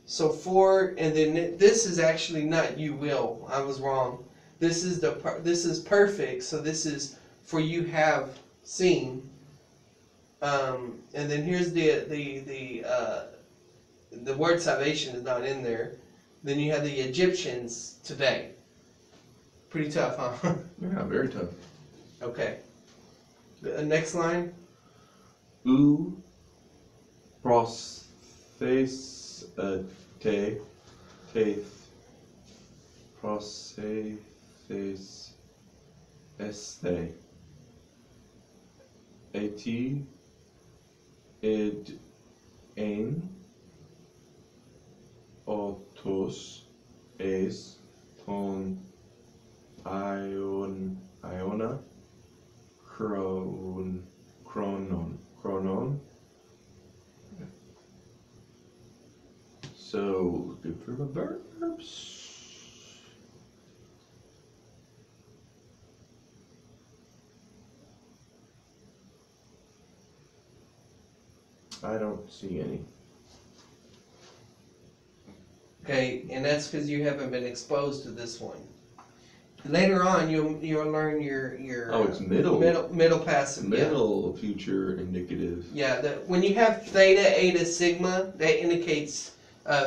so for, and then this is actually not you will. I was wrong. This is perfect. So this is for you have seen. And then here's the word salvation is not in there. Then you have the Egyptians today. Pretty tough, huh? Yeah, very tough. Okay. The next line. U pros. Face, te, teeth, proce, face, este, at, id, ein, otos, es, ton, iona, chronon. So, good for the verbs. I don't see any. Okay, and that's because you haven't been exposed to this one. Later on, you'll learn your Oh, it's middle passive. Middle future indicative. Yeah, when you have theta, eta, sigma, that indicates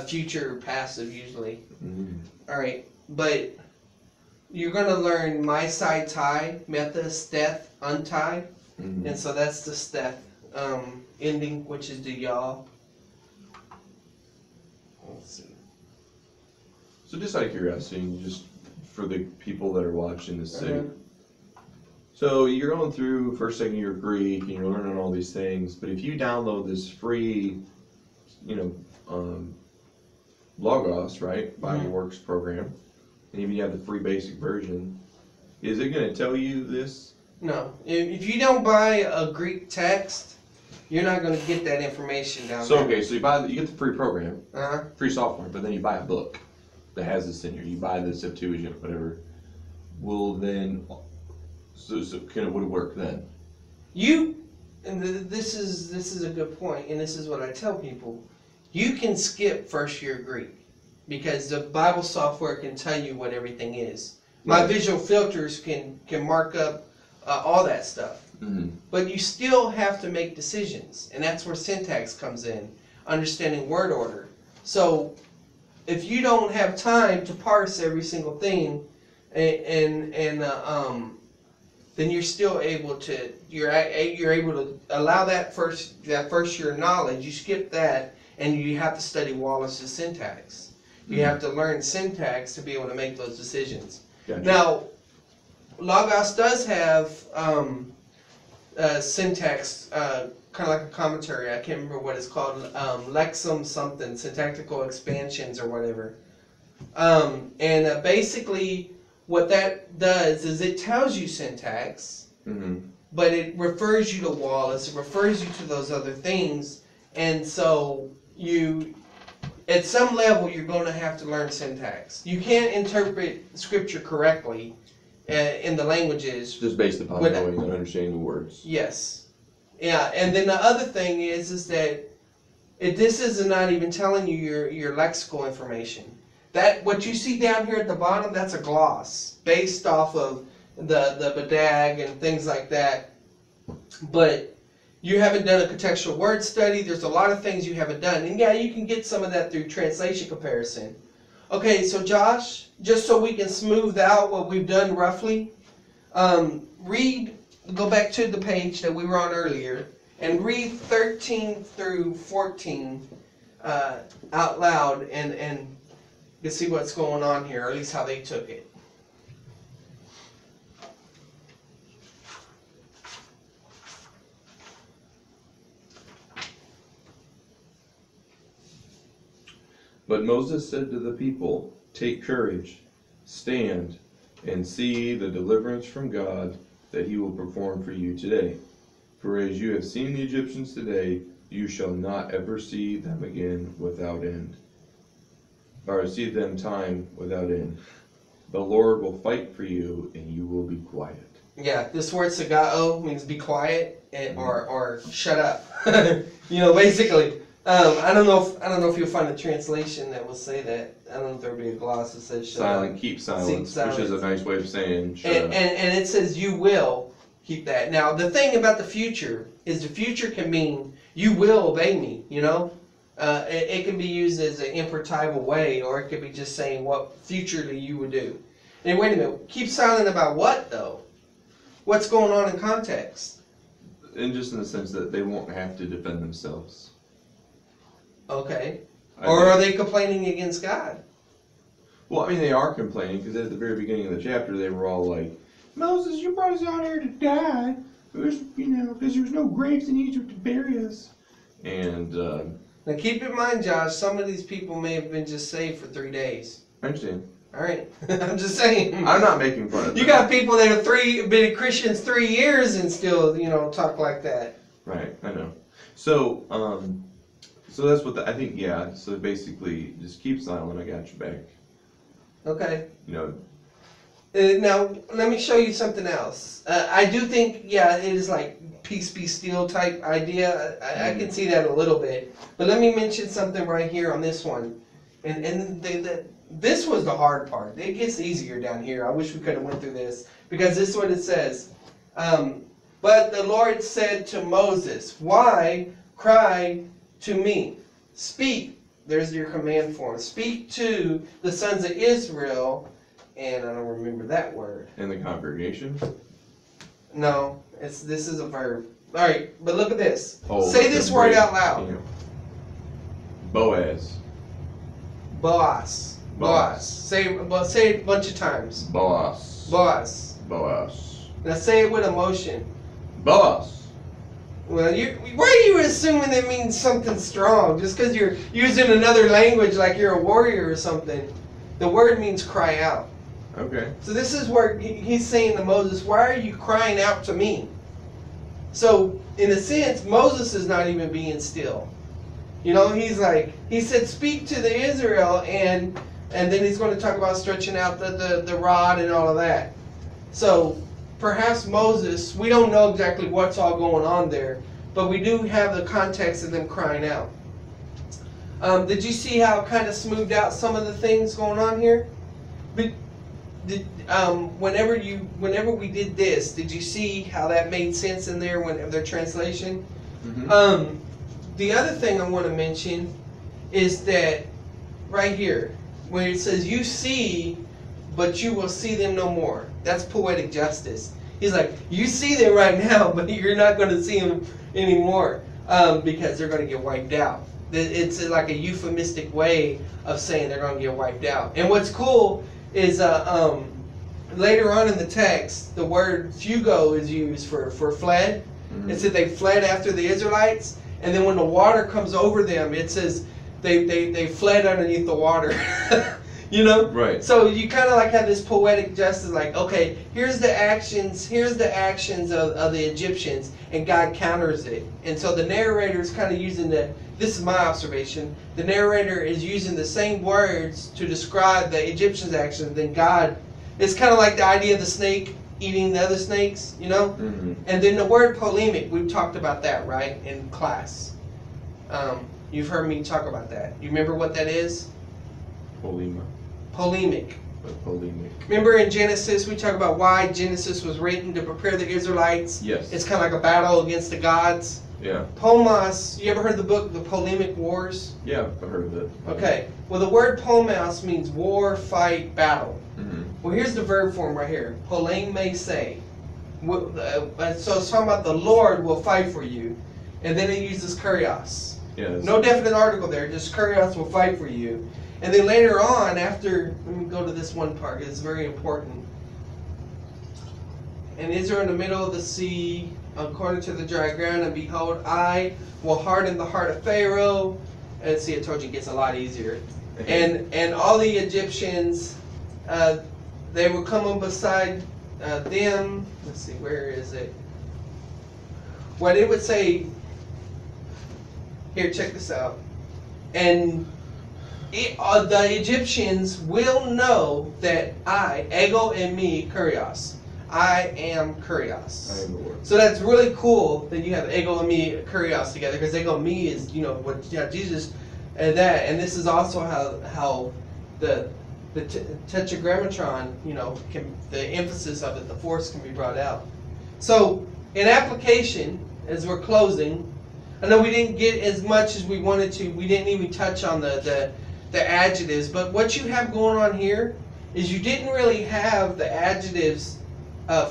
future passive usually. Mm. All right, but you're going to learn my side tie, meta, steth, untie. Mhm. And so that's the steth ending, which is the yaw. Let's see. So just out of curiosity, just for the people that are watching this thing. So you're going through first, second year Greek, and you're learning all these things. But if you download this free, Logos, right, Bible Works program, and even you have the free basic version, is it going to tell you this? No. If you don't buy a Greek text, you're not going to get that information down So there. okay, so you get the free program, free software, but then you buy a book that has this in here. You buy the Septuagint, whatever. Will then, so kind of would it work then? This is a good point, and this is what I tell people. You can skip first year Greek because the Bible software can tell you what everything is. My Right. visual filters can mark up all that stuff. Mm-hmm. But you still have to make decisions, and that's where syntax comes in, understanding word order. So if you don't have time to parse every single thing, then you're still able to you're able to allow that first year knowledge. You skip that, and you have to study Wallace's syntax. You have to learn syntax to be able to make those decisions. Gotcha. Now, Logos does have syntax, kind of like a commentary. I can't remember what it's called. Lexum something, syntactical expansions or whatever. Basically, what that does is it tells you syntax, but it refers you to Wallace. It refers you to those other things, and so at some level, you're going to have to learn syntax. You can't interpret scripture correctly in the languages. Just based upon knowing and understanding the words. Yes. Yeah, and then the other thing is that this is not even telling you your lexical information. That what you see down here at the bottom, that's a gloss based off of the BDAG and things like that. But you haven't done a contextual word study. There's a lot of things you haven't done. And yeah, you can get some of that through translation comparison. Okay, so Josh, just so we can smooth out what we've done roughly, go back to the page that we were on earlier, and read 13 through 14 out loud, and you see what's going on here, or at least how they took it. But Moses said to the people, "Take courage, stand, and see the deliverance from God that he will perform for you today. For as you have seen the Egyptians today, you shall not ever see them again without end, or see them time without end. The Lord will fight for you, and you will be quiet." Yeah, this word sagao means be quiet or shut up. Basically. I don't know if you'll find a translation that will say that. I don't know if there'll be a gloss that says shut Silent, up. keep silence, which is a nice way of saying shut up. And it says you will keep that. Now, the thing about the future is the future can mean you will obey me, It can be used as an imperatival way, or it could be just saying what futurely you would do. And wait a minute, keep silent about what, though? What's going on in context? And just in the sense that they won't have to defend themselves. Okay. Or are they complaining against God? Well, I mean, they are complaining, because at the very beginning of the chapter, they were all like, "Moses, you brought us out here to die. Because there was no graves in Egypt to bury us." And, now keep in mind, Josh, some of these people may have been just saved for 3 days. I understand. Alright? I'm just saying. I'm not making fun of them. You got people that have been Christians 3 years and still, talk like that. Right, I know. So, so that's what I think, yeah. So basically, just keep silent, I got your back. Okay. Now, let me show you something else. I do think, it is like peace be still type idea. I can see that a little bit. But let me mention something right here on this one. And this was the hard part. It gets easier down here. I wish we could have went through this. Because this is what it says. But the Lord said to Moses, "Why cry to me? Speak." There's your command form. "Speak to the sons of Israel and I don't remember that word. In the congregation? No, this is a verb. All right, but look at this. Oh, Say like this a word break. out loud. Yeah. Boaz. Boaz. Boaz. Say it a bunch of times. Boaz. Boaz. Boaz. Now say it with emotion. Boaz. Well, why are you assuming it means something strong? Just because you're using another language like you're a warrior or something. The word means cry out. Okay. So this is where he's saying to Moses, why are you crying out to me? So, in a sense, Moses is not even being still. You know, he said, speak to the Israel, and then he's going to talk about stretching out the rod and all of that. So, perhaps Moses, we don't know exactly what's all going on there, but we do have the context of them crying out. Did you see how it kind of smoothed out some of the things going on here? But whenever we did this, did you see how that made sense in there when their translation? Mm-hmm. The other thing I want to mention is that right here, where it says, you see, but you will see them no more. That's poetic justice. He's like, you see them right now, but you're not going to see them anymore because they're going to get wiped out. It's like a euphemistic way of saying they're going to get wiped out. And what's cool is later on in the text, the word fugo is used for fled. Mm-hmm. It said they fled after the Israelites, and then when the water comes over them, it says they fled underneath the water. You know? Right. So you kind of like have this poetic justice, like, okay, here's the actions of the Egyptians, and God counters it. And so the narrator is kind of using this is my observation, the narrator is using the same words to describe the Egyptians' actions, then God, it's kind of like the idea of the snake eating the other snakes, you know? Mm-hmm. And then the word polemic, we've talked about that, right, in class. You've heard me talk about that. You remember what that is? Polemic. Polemic. Remember in Genesis, we talk about why Genesis was written to prepare the Israelites? Yes. It's kind of like a battle against the gods. Yeah. Pomos, you ever heard the book, The Polemic Wars? Yeah, I've heard of it. Okay. Well, the word pomos means war, fight, battle. Mm-hmm. Well, here's the verb form right here. Poleme say. So it's talking about the Lord will fight for you. And then it uses kurios. Yes. No definite article there, just kurios will fight for you. And then later on, after, let me go to this one part, it's very important. And Israel in the middle of the sea, according to the dry ground, and behold, I will harden the heart of Pharaoh. And see, I told you it gets a lot easier. And all the Egyptians, they will come up beside them. Let's see, where is it? What it would say, here, check this out. And the Egyptians will know that I, ego and me, kurios. I am kurios. I am the Lord. So that's really cool that you have ego and me, kurios together, because ego and me is, you know, what Jesus and that, and this is also how the tetragrammaton, you know, the emphasis of it, the force can be brought out. So in application, as we're closing, I know we didn't get as much as we wanted to. We didn't even touch on the adjectives, but what you have going on here is you didn't really have the adjectives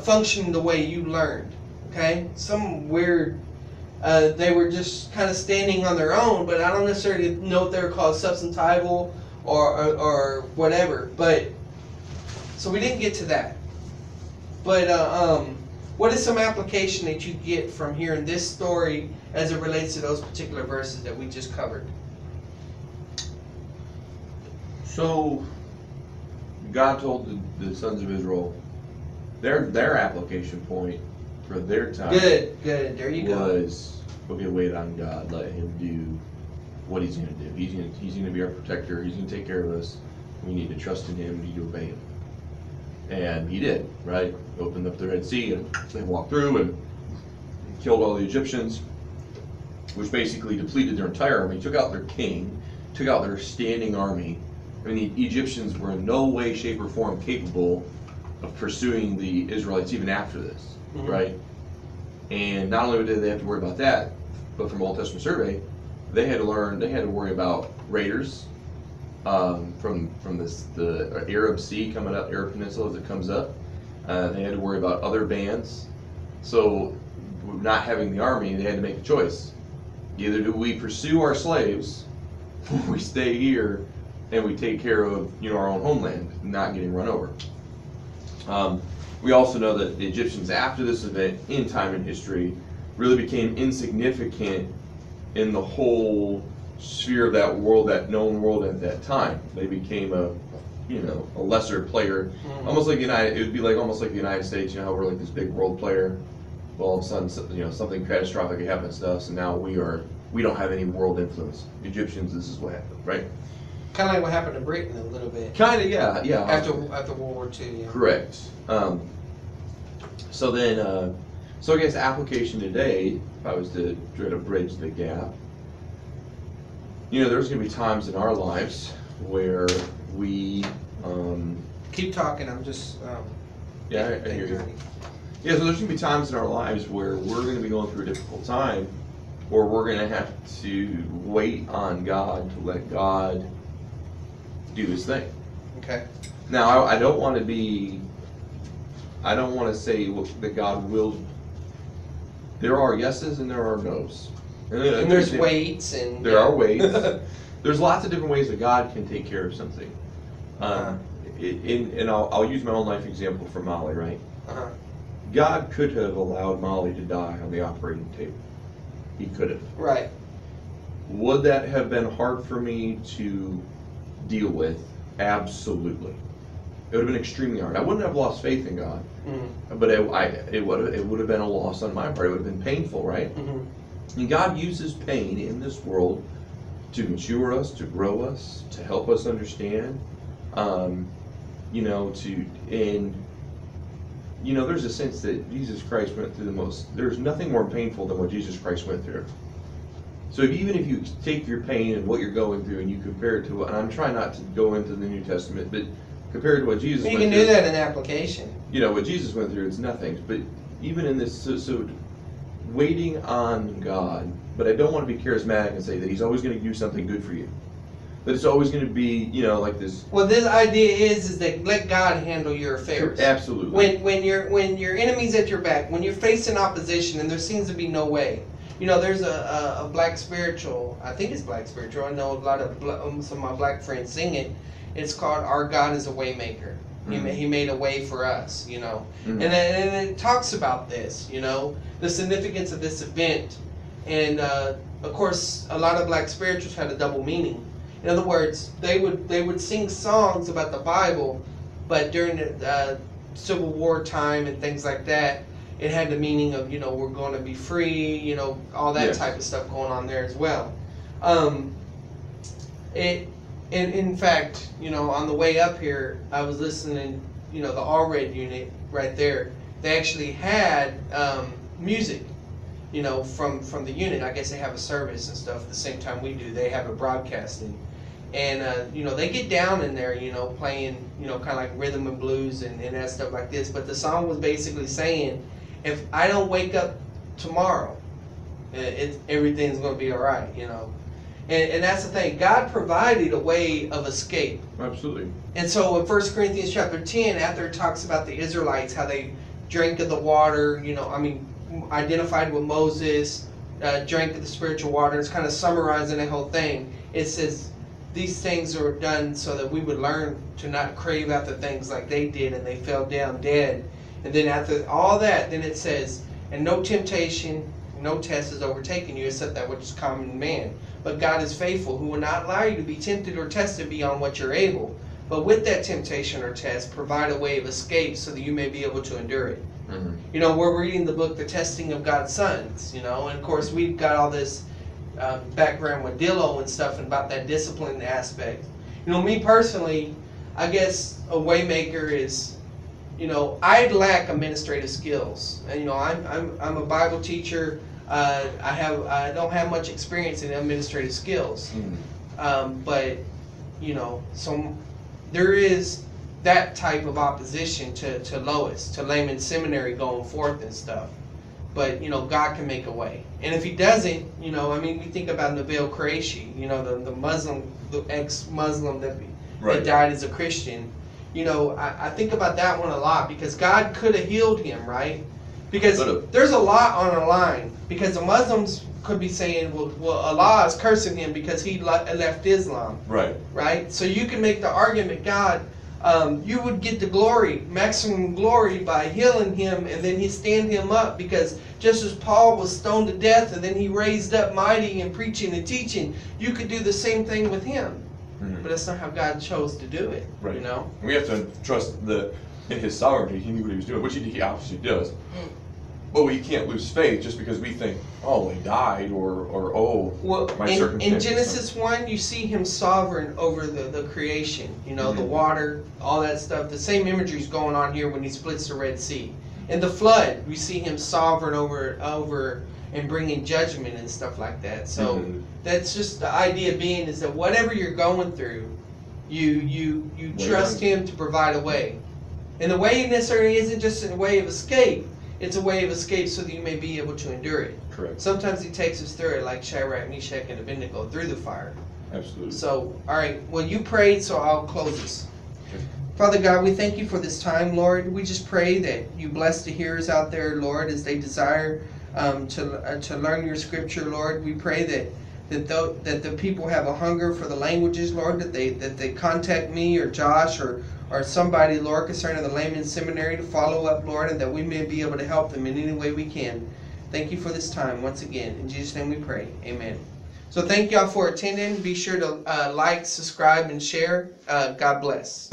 function the way you learned. Okay, some weird. They were just kind of standing on their own, but I don't necessarily know if they were called substantival or whatever. But so we didn't get to that. But what is some application that you get from hearing this story as it relates to those particular verses that we just covered? So, God told the sons of Israel, their application point for their time Good. There you go. was, okay, wait on God, let Him do what He's going to do. He's going to be our protector. He's going to take care of us. We need to trust in Him. We need to obey Him. And He did, right? Opened up the Red Sea, and they walked through and killed all the Egyptians, which basically depleted their entire army, took out their king, took out their standing army. I mean, the Egyptians were in no way, shape, or form capable of pursuing the Israelites even after this, mm-hmm. right? And not only did they have to worry about that, but from Old Testament survey, they had to worry about raiders, from the Arab Sea coming up, Arab Peninsula as it comes up. They had to worry about other bands. So, not having the army, they had to make a choice. Either do we pursue our slaves, or we stay here and we take care of our own homeland, not getting run over. We also know that the Egyptians, after this event in time in history, really became insignificant in the whole sphere of that world, that known world at that time. They became a lesser player, almost like It would be like almost like the United States. How we're like this big world player. Well, all of a sudden, something catastrophic happens to us, and now we don't have any world influence. Egyptians, this is what happened, right? Kind of like what happened to Britain a little bit. Kind of, yeah. After World War II. Yeah. Correct. So I guess application today, if I was to try to bridge the gap, there's going to be times in our lives where we keep talking. I'm just I hear you. Yeah, so there's going to be times in our lives where we're going to be going through a difficult time, or we're going to have to wait on God to let God do His thing. Okay. Now, I don't want to say that God will. There are yeses and there are nos. And there's weights and there are weights. There's lots of different ways that God can take care of something. And I'll use my own life example for Molly, right? God could have allowed Molly to die on the operating table. He could have. Right. Would that have been hard for me to deal with? Absolutely. It would have been extremely hard. I wouldn't have lost faith in God, but it would have been a loss on my part. It would have been painful, right? And God uses pain in this world to mature us, to grow us, to help us understand. There's a sense that Jesus Christ went through there's nothing more painful than what Jesus Christ went through. So even if you take your pain and what you're going through and you compare it to and I'm trying not to go into the New Testament, but compared to what Jesus went through. You can do that in application. What Jesus went through, it's nothing. But even in this, so waiting on God, but I don't want to be charismatic and say that He's always going to do something good for you. That it's always going to be, like this. Well, this idea is that let God handle your affairs. Absolutely. When your enemy's at your back, when you're facing opposition, and there seems to be no way. There's a black spiritual. I think it's black spiritual. I know a lot of some of my black friends sing it. It's called "Our God is a Waymaker." He made a way for us. And it talks about this. The significance of this event, and of course, a lot of black spirituals had a double meaning. In other words, they would sing songs about the Bible, but during the Civil War time and things like that, it had the meaning of we're going to be free, all that type of stuff going on there as well. In fact, on the way up here, I was listening. The All Red unit right there. They actually had music. From the unit. I guess they have a service and stuff at the same time we do. They have a broadcasting. And, they get down in there, playing, kind of like rhythm and blues and that stuff like this. But the song was basically saying, if I don't wake up tomorrow, everything's going to be all right, And that's the thing. God provided a way of escape. Absolutely. And so in 1 Corinthians chapter 10, after it talks about the Israelites, how they drank of the water, identified with Moses, drank of the spiritual water, it's kind of summarizing the whole thing. It says, these things are done so that we would learn to not crave after things like they did and they fell down dead. And then after all that, then it says, and no temptation, no test has overtaken you except that which is common in man. But God is faithful, who will not allow you to be tempted or tested beyond what you're able. But with that temptation or test, provide a way of escape so that you may be able to endure it. We're reading the book, The Testing of God's Sons, and of course we've got all this background with Dillo and stuff and about that discipline aspect. Me personally, I guess a waymaker is, I lack administrative skills. And, I'm a Bible teacher. I don't have much experience in administrative skills. But, so there is that type of opposition to Lois, to layman seminary going forth and stuff. but God can make a way. And if He doesn't, I mean, we think about Nabil Qureshi, the Muslim, the ex-Muslim that died as a Christian. I think about that one a lot, because God could have healed him, right? Because there's a lot on the line. Because the Muslims could be saying, well, Allah is cursing him because he left Islam. Right. Right? So you can make the argument, God, you would get the glory, maximum glory, by healing him, and then He stand him up, because just as Paul was stoned to death and then he raised up mighty in preaching and teaching, you could do the same thing with him. Mm-hmm. But that's not how God chose to do it. Right. We have to trust in His sovereignty. He knew what He was doing, which He obviously does. But we can't lose faith just because we think, oh, he died, or my circumstances. In Genesis 1, you see Him sovereign over the creation. The water, all that stuff. The same imagery is going on here when He splits the Red Sea. In the flood, we see Him sovereign over and bringing judgment and stuff like that. So that's just the idea being, is that whatever you're going through, you trust Him to provide a way. And the way necessarily isn't just a way of escape. It's a way of escape so that you may be able to endure it. Correct. Sometimes He takes us through it, like Shadrach, Meshach, and Abednego, through the fire. Absolutely. So, all right. Well, you prayed, so I'll close this. Father God, we thank You for this time, Lord. We just pray that You bless the hearers out there, Lord, as they desire to learn Your Scripture, Lord. We pray that the people have a hunger for the languages, Lord, that they contact me or Josh or somebody, Lord, concerning the Layman Seminary, to follow up, Lord, and that we may be able to help them in any way we can. Thank You for this time once again. In Jesus' name we pray. Amen. So thank y'all for attending. Be sure to like, subscribe, and share. God bless.